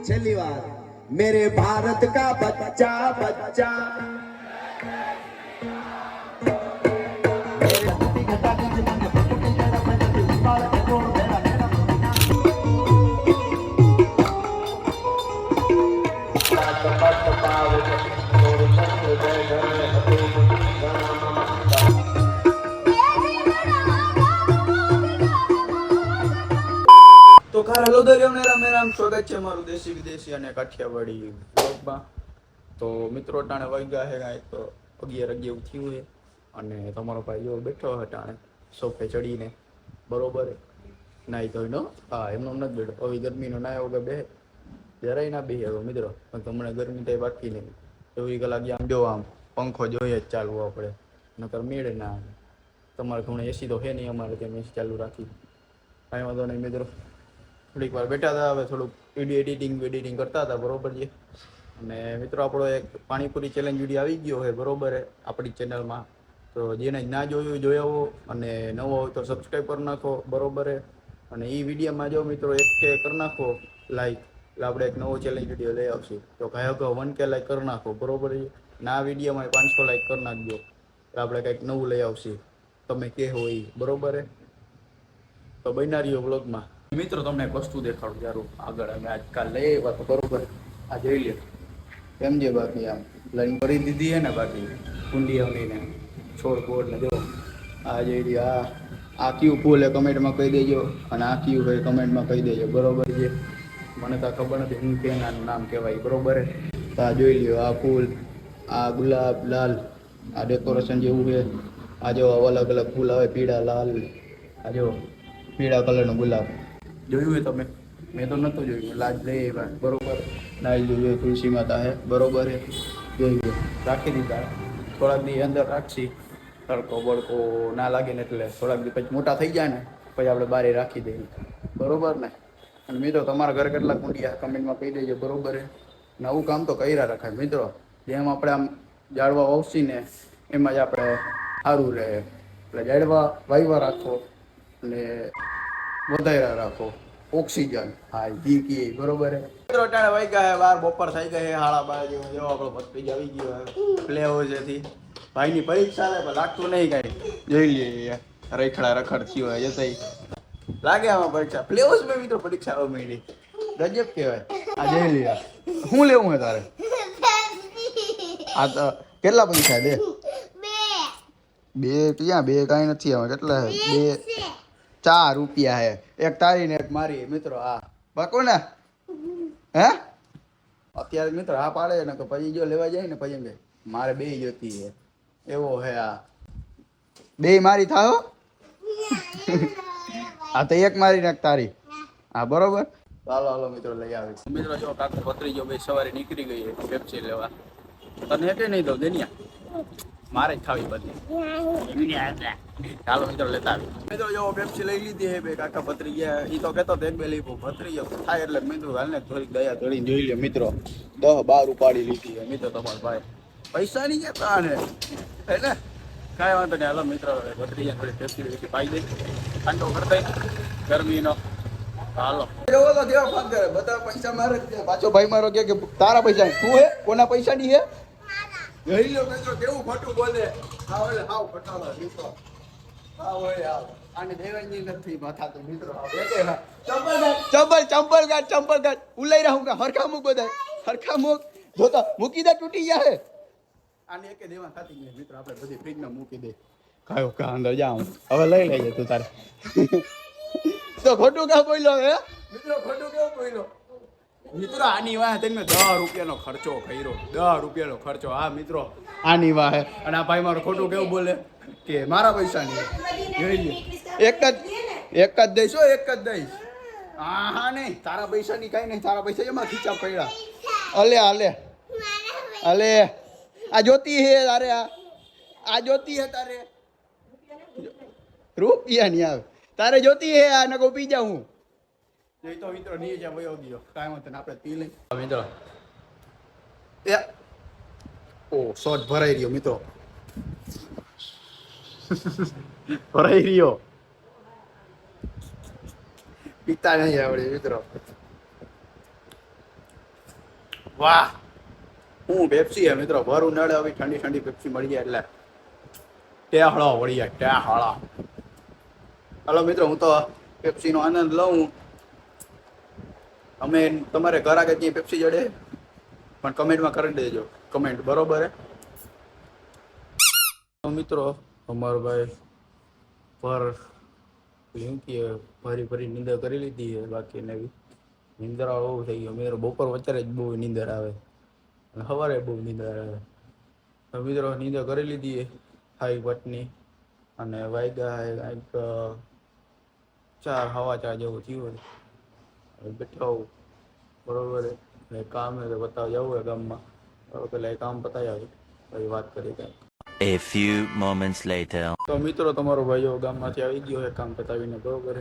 छेली बार मेरे भारत का बच्चा बच्चा તો ખાર હેલો દરિયો મેરા નામ સ્વાગત છે મારું દેશી વિદેશી અને કાઠિયાવાડી વ્લોગમાં. તો મિત્રો ટાણે વાગ્યા છે કાંઈક 11 થયું છે અને તમારો ભાઈ જો બેઠો હતો ટાણે સોફે ચડીને બરોબર નાઈ ધોઈનો. હા એમનો નથી બેઠો હવે ગરમીનો નાયો વગર બે જરાય ના બે હવે મિત્રો પણ તમને ગરમી તો બાકી નહીં 24 કલાક આમ જો આમ પંખો જોઈએ જ ચાલવું આપણે નકર મેળે ના આવે. તમારે ઘણું એસી તો છે નહીં અમારે તેમ એસી ચાલુ રાખી કાંઈ વાંધો નહીં મિત્રો. થોડીક વાર બેઠા હતા હવે થોડુંક વિડીયો એડિટિંગ કરતા હતા બરોબર છે. અને મિત્રો આપણો એક પાણીપુરી ચેલેન્જ વિડીયો આવી ગયો છે બરોબર આપણી ચેનલમાં. તો જેને ના જોયું જોઈ આવો અને નવો હોય તો સબસ્ક્રાઈબ કરી નાખો બરોબર. અને એ વિડીયોમાં જો મિત્રો 1K કરી નાખો લાઈક એટલે આપણે એક નવો ચેલેન્જ વિડીયો લઈ આવશું. તો કયો કહો 1K લાઈક કરી નાખો બરોબર છે. ના વિડીયોમાં 500 લાઈક કરી નાખજો એટલે આપણે કંઈક નવું લઈ આવશું તમે કે હોય બરોબર. તો બન્યા રહ્યો વ્લોગમાં. મિત્રો તમને એક વસ્તુ દેખાડું યાર આગળ અમે આજકાલ લઈ આવ્યા તો બરોબર આ જોઈ લે એમ જે બાકી આમ લાઈન ભરી દીધી છે ને બાકી કુંડી આવડીને છોડ બોડ ને જો આ જોઈ લ્યો આ ક્યુ ફૂલ એ કમેન્ટમાં કહી દેજો અને આ ક્યુ હોય કમેન્ટમાં કહી દેજો બરોબર છે. મને તો ખબર નથી હું કેનાનું નામ કહેવાય બરોબર. તો આ જોઈ લ્યો આ ફૂલ આ ગુલાબ લાલ આ ડેકોરેશન જેવું છે. આ જો અલગ અલગ ફૂલ આવે પીળા લાલ આ જો પીળા કલરનો ગુલાબ જોયું હોય તમે મેં તો નહોતું જોયું લાજ લઈ આવ્યા બરોબર. નાઈ જોઈએ તુલસી માતા હે બરોબર હે જોઈ રાખી દીધા થોડાક દી અંદર રાખશી તડકો બળકો ના લાગે ને એટલે થોડાક દી પછી મોટા થઈ જાય ને પછી આપણે બારે રાખી દઈએ બરોબર ને. અને મિત્રો તમારા ઘરે કેટલા કુંડિયા કમેન્ટમાં કહી દેજો બરોબર હે. નવું કામ તો કર્યા રખાય મિત્રો જેમ આપણે આમ ઝાડવા વાવશી ને એમાં જ આપણે સારું રહે એટલે ઝાડવા વાવ્યા રાખો અને વધારે રાખો ઓક્સિજન હા જી કી બરોબર હે. મિત્રો અટાણે વાઈ ગયા બાર બપોર થઈ ગઈ 12:30 જેવો જેવો આપણો ભત્રીજ આવી ગયો પ્લે હાઉસેથી. ભાઈની પરીક્ષા ને પણ લાગતું નહીં કાંઈ જોઈ લઈએ રખડા રખડ થયો હોય જતાઈ લાગે આમાં પરીક્ષા પ્લે હાઉસ માં મિત્રો પરીક્ષા આવવા માંડી ગજબ કહેવાય. આ જોઈ લઈએ શું લેવું હે તારે આ તો કેટલા પૈસા દે બે ક્યાં બે કાંઈ નથી આવે કેટલા બે 4 રૂપિયા હે એક તારી ને એક મારી મિત્રો. હા પાકો ને હે અત્યારે મિત્રો હા પાડે ને તો પછી જો લેવા જાય ને પછી એમ કે મારે બે જોતી હે એવો હે. આ બે મારી થાઓ આ તો એક મારી ને એક તારી હા બરોબર. ચાલો હાલો મિત્રો લઈ આવી મિત્રો. જો કાકા ભત્રીજો બે સવારે નીકળી ગઈ પેપ્સી લેવા તને કે નહીં દઉં દેનિયા મારે જ ખાવી બધી ચાલો મિત્રો લેતા આવી મિત્રો. જો પેપ્સી લઈ લીધી હે બે કાકા ભત્રી ગયા એ તો કહેતો એક બે લઈ ભત્રીજો થાય એટલે મિત્રો હાલને થોડીક દયા ધોળીને જોઈ લે મિત્રો 10-12 ઉપાડી લીધી હે મિત્રો તમારો ભાઈ પૈસા નહીં જતા ને હે ને કાંઈ વાંધો નહીં. હાલો મિત્રો ભત્રીજા થોડી પેપ્સી પાઈ દે ઠંડો કરતા ગરમીનો. હાલો જોવો તો દેવા ફોન કરે બધા પૈસા મારે જ પાછો ભાઈ મારો કે તારા પૈસા શું હે કોના પૈસા ની હે જોઈ લો મિત્રો કેવું ખોટું બોલે. હા ઓલે હાવ ખટાળો મિત્રો હા ઓય આવ આને દેવાની નથી માથા તો મિત્રો ચંપલ ગાડ ઉલાઈ રહું કા હરખા મૂક બધા હરખા મૂક જોતા મૂકી દે તૂટી જાય આને એકે દેવા ખાતી નહીં મિત્રો આપણે બધી ફ્રીજમાં મૂકી દે કાયો કા અંદર જાવ હવે લઈ લેજે તું તારે તો ખોટું કા બોલ્યો હે મિત્રો ખોટું કેવું બોલ્યો મિત્રો. આની વાહ તમે 10 રૂપિયાનો ખર્ચો કર્યો 10 રૂપિયાનો ખર્ચો. હા મિત્રો આની વાહ અને આ ભાઈ મારો ખોટું કેવું બોલે કે મારા પૈસા નહીં એક જ દઈશ એક જ દઈશ. હા નહીં તારા પૈસા ની કઈ નહીં તારા પૈસા એમાં ખીચા પડ્યા અલે આ જોતી હે તારે આ જોતી હે તારે રૂપિયા ની આવે તારે જોતી હે આ નકો પી જાઉં હું જોઈ તો મિત્રો નહીં જા વયો ગયો કાંઈ વાંધો આપણે પી લઈ મિત્રો. એ ઓ શોટ ભરાઈ રહ્યો મિત્રો ભરાઈ રહ્યો પીતા નહીં આવડે મિત્રો. વાહ હું પેપ્સી હે મિત્રો, ભર ઉનાળે આવી ઠંડી ઠંડી પેપ્સી મળી જાય એટલે ટેહળો વળી જાય ટેહળો. હાલો મિત્રો, હું તો પેપ્સીનો આનંદ લઉં. અમે તમારે ઘર આગળ ત્યાં પેપ્સી જડે પણ કમેન્ટમાં કરી દેજો કમેન્ટ, બરોબર હે. તો મિત્રો અમારો ભાઈ પર ભરી ભરી નીંદર કરી લીધી છે, બાકી નવી નીંદર બહુ થઈ ગયો મિત્રો. બપોર વચ્ચે જ બહુ નીંદર આવે અને સવારે બહુ નીંદર આવે. તો મિત્રો નીંદર કરી લીધી હાઈ પટની અને વાગ્યા કંઈક 4 સવા 4 જેવું થયું હોય. બેઠો બરોબર એટલે કામ તો બતાવી જવું હોય ગામમાં, પેલા એ કામ પતાવી આવે પછી વાત કરી કાંઈ. A few moments later. તો મિત્રો તમારો ભાઈઓ ગામમાંથી આવી ગયો છે કામ પતાવીને, બરોબર.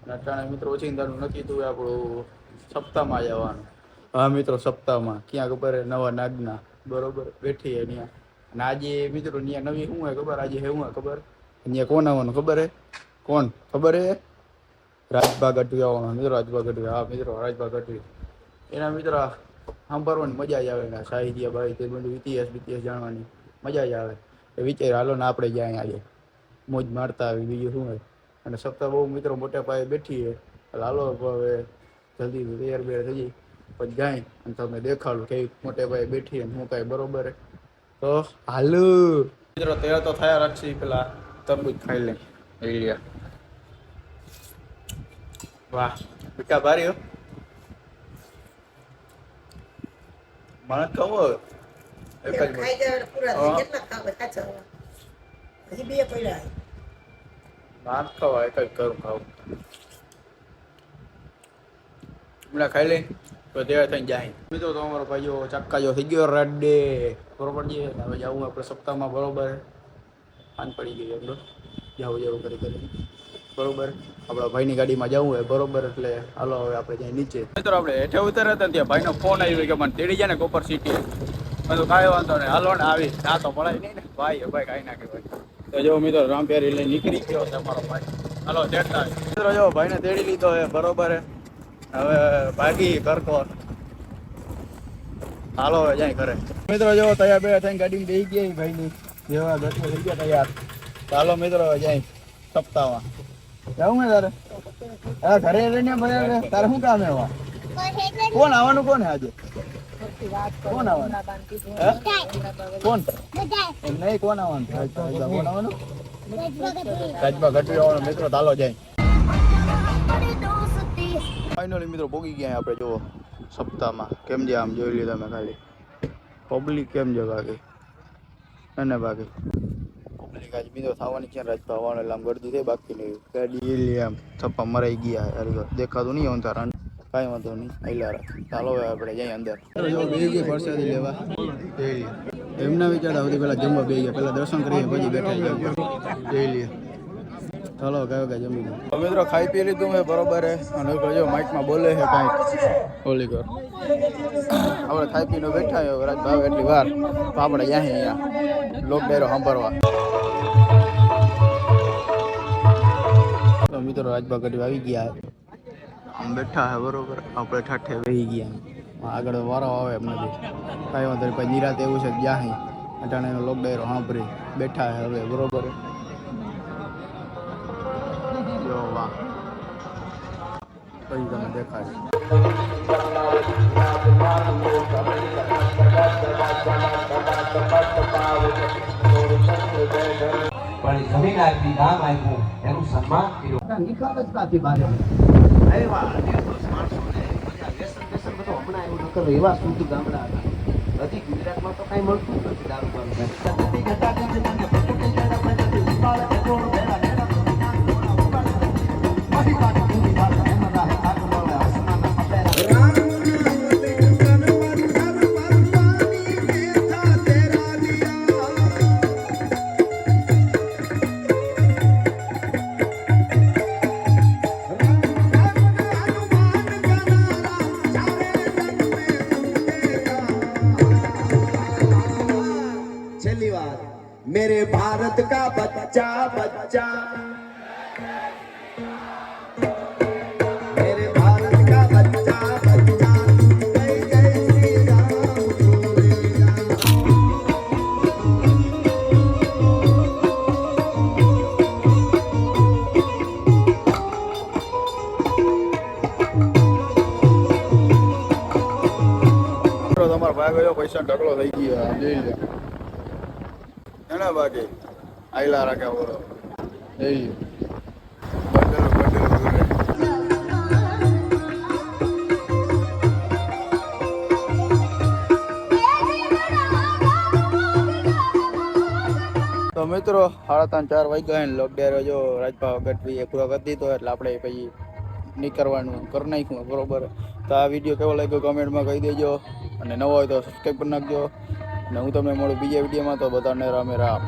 અને અટાણે મિત્રો ઓછીંદાનું નક્કી થયું આપણું સપ્તાહમાં જવાનું. હા મિત્રો સપ્તાહમાં ક્યાં ખબર હે, નવા નાગના, બરોબર બેઠી હે ત્યાં. અને આજે મિત્રો ત્યાં નવી શું હે ખબર, આજે શું હે ખબર, ત્યાં કોણ આવવાનું ખબર હે? કોણ ખબર હે? રાજભા ગઢવી આવવાનો મિત્રો, રાજભા ગઢવી. હા મિત્રો રાજભા ગઢવી. એના મિત્રો સાંભળવાની મજા જ આવે ને, સાહિત્ય ભાઈ તે બધું ઇતિહાસ જાણવાની મજા જ આવે. એ વિચાર હાલો ને આપણે જ્યાં આજે મોજ મારતા આવી, બીજું શું હોય. અને સપ્તાહ બહુ મિત્રો મોટા પાયે બેઠી છે એટલે હાલો હવે જલ્દી તૈયાર બેર થઈ જાય પછી જાય અને તમને દેખાડું કે મોટે પાયે બેઠી અને હું કાંઈ, બરોબર હે. તો હાલો મિત્રો તૈયાર તો થયા રાખશે, પેલા તરબૂચ ખાઈ લે લે. વાહ પીકા ભારી હો, મને ખબર એક જ ખાઈ જાય પૂરા થઈ કેટલા ખાવ સાચા હજી બે પડ્યા નાત ખવાય એક જ કરું ખાવું. હમણાં ખાઈ લઈ તો તૈયાર થઈને જાય મિત્રો. તો અમારો ભાઈઓ ચક્કાજો થઈ ગયો રેડે, બરોબર છે. હવે જવું આપણે સપ્તાહમાં, બરોબર. આન પડી ગઈ એકદમ જવું કરી બરોબર. આપણા ભાઈની ગાડીમાં જવું હોય, બરોબર. એટલે હાલો હવે આપણે ત્યાં નીચે મિત્રો આપણે હેઠે ઉતર્યા હતા ત્યાં ભાઈનો ફોન આવ્યો કે મને તેડી જાય ને કોપર સિટી. મેં તો કાંઈ વાંધો નહીં, હાલો ને આવી ના તો પડાય નહીં ને ભાઈ. ભાઈ કાંઈ નાખે ભાઈ. તો જો મિત્રો રામપ્યારી લઈને નીકળી ગયો છે અમારો ભાઈ. હાલો તેડતા મિત્રો, જો ભાઈને તેડી લીધો હે, બરોબર હે. હવે ભાગી કરકોર, હાલો હવે જાય ઘરે. મિત્રો જો તૈયાર બે થઈને ગાડીમાં બેસી ગયા ભાઈની જેવા ગટકો થઈ ગયા તૈયાર. ચાલો મિત્રો હવે જાય સપ્તાહમાં. જાઉં મેં તારે હા ઘરે રહીને ભાઈ, તારે શું કામ એવા? કોણ આવવાનું, કોણ આજે કોણ આવવાનું? કોણ એમ નહીં, કોણ આવવાનું? કોણ આવવાનું? રાજભા ગઢવી આવવાનું મિત્રો. ચાલો જાય. ફાઇનલી મિત્રો પોગી ગયા આપણે. જુઓ સપ્તાહમાં કેમ છે, આમ જોઈ લીધા મેં ખાલી પબ્લિક કેમ છે બાકી એને બાકી પબ્લિક આજ મિત્રો થવાની છે. રાજભા આવવાનું એટલે આમ ગરદી થઈ, બાકી નહીં ગાડી આમ થપ્પા મરાઈ ગયા. દેખાતું નહીં આવતા રન, કાંઈ વાંધો નહીં આઈલા રાખ. ચાલો હવે આપણે જઈએ અંદર. પ્રસાદી લેવા એમના વિચાર સૌથી પહેલાં જમવા બે ગયા, પહેલાં દર્શન કરીએ પછી બેઠા જઈ લઈએ. ચાલો કયો કે જમી લો મિત્રો. ખાઈ પી લીધું મેં, બરોબર હે. અને જો માઇકમાં બોલે છે કાંઈક ઓલી કર. આપણે ખાઈ પીને બેઠા હોય રાજભાવ એટલી વાર તો આપણે જાય અહીંયા લોક ડાયરો સાંભળવા. તો મિત્રો રાજભા ગઢવી આવી ગયા, આમ બેઠા હે, બરોબર. આપણે ઠાઠે વહી ગયા, આગળ વારો આવે એમ નથી, કાંઈ વાંધો નહીં. પછી નિરાત એવું છે જ્યાં અટાણે લોક ડાયરો સાંભળી બેઠા હે હવે, બરોબર. જો વાહ પછી તમે દેખાય પણ જમીન આપી, ગામ આપ્યું, એનું સન્માન કર્યું. નિકાલ જ કાથી બારે એવા શુદ્ધ ગામડા હતા. હજી ગુજરાતમાં તો કઈ મળતું જ નથી દારૂ પાણી. छेली बार मेरे भारत का बच्चा बच्चा मेरे भारत का बच्चा बच्चा जय जय श्री राम ભાગ ગયો પૈસા ઢગલો થઈ ગયો જોઈ લે એના બાકી આયલા રાખે બોલો જોઈ તો મિત્રો 3:30-4 વાગ્યા ને લોકડેરો જો રાજભા ગઢવી એ પૂરો કરી દીધો એટલે આપણે પછી નીકળવાનું કરી નાખ્યું બરોબર. તો આ વિડીયો કેવો લાગ્યો કમેન્ટમાં કહી દેજો અને નવો હોય તો સબસ્ક્રાઈબ કરી નાખજો અને હું તમને મળું બીજા વિડીયોમાં. તો બધાને રામે રામ.